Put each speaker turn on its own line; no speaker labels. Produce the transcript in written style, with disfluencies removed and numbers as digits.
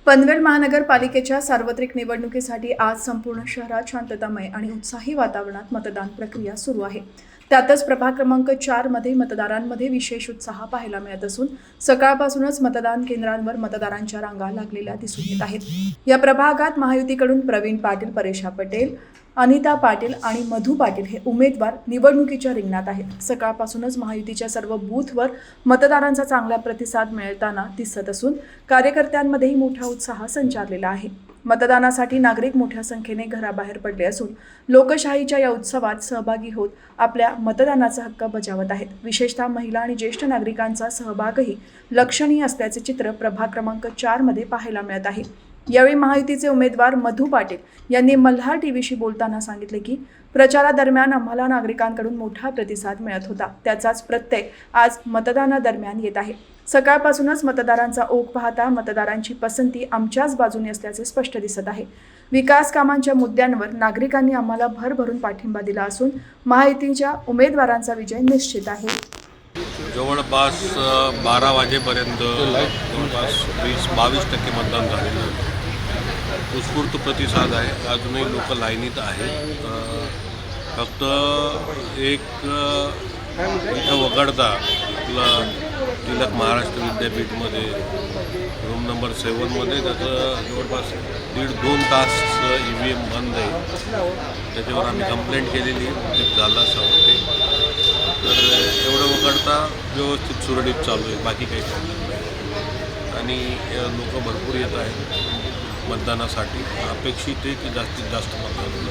पनवेल महानगरपालिकेच्या सार्वत्रिक निवडणुकीसाठी आज संपूर्ण शहरात शांततामय आणि उत्साही वातावरणात मतदान प्रक्रिया सुरू आहे। त्यातच प्रभाग क्रमांक 4 मध्ये मतदारांमध्ये विशेष उत्साह पाहायला मिळत असून सकाळपासूनच मतदान केंद्रांवर मतदारांच्या रांगा लागलेल्या दिसून येत आहेत। या प्रभागात महायुतीकडून प्रवीण पाटील, परेशा पटेल, अनिता पाटील आणि मधु पाटील हे उमेदवार निवडणुकीच्या रिंगणात आहेत। सकाळपासूनच महायुतीच्या सर्व बूथवर मतदारांचा चांगला प्रतिसाद मिळताना दिसत असून कार्यकर्त्यांमध्येही मोठा उत्साह संचारलेला आहे। मतदानासाठी नागरिक मोठ्या संख्येने घराबाहेर पडले असून लोकशाहीच्या या उत्सवात सहभागी होत आपल्या मतदानाचा हक्क बजावत आहेत। विशेषतः महिला आणि ज्येष्ठ नागरिकांचा सहभागही लक्षणीय असल्याचे चित्र प्रभाग क्रमांक 4 मध्ये पाहायला मिळत आहे। यावेळी महायुतीचे उमेदवार मधु पाटील यांनी मल्हार टीव्हीशी बोलताना सांगितले की प्रचारादरम्यान आम्हाला नागरिकांकडून मोठा प्रतिसाद मिळत होता, त्याचाच प्रत्यय आज मतदानादरम्यान येत आहे। सकाळपासूनच मतदारांचा ओघ पाहता मतदारांची पसंती आमच्याच बाजूने असल्याचे स्पष्ट दिसत आहे। विकास कामांच्या मुद्द्यांवर नागरिकांनी आम्हाला भरभरून पाठिंबा दिला असून महायुतीच्या उमेदवारांचा विजय निश्चित आहे।
जवळपास 12 वाजेपर्यंत जवळपास 20-22% मतदान झालेलं आहे। उत्स्फूर्त प्रतिसाद आहे। अजूनही लोक लाईनीत आहेत। फक्त इथं वगळता आपलं टिळक महाराष्ट्र विद्यापीठमध्ये रूम नंबर 7मध्ये त्याचं जवळपास 1.5-2 तास EVM बंद आहे। त्याच्यावर आम्ही कंप्लेंट केलेली आहे, झाला सांगते। तर एवढं वगळता व्यवस्थित सुरळीत चालू आहे, बाकी काही प्रॉब्लेम नाही। आणि लोक भरपूर येत आहेत मतदानासाठी। अपेक्षित आहे की जास्तीत जास्त मतदान होईल।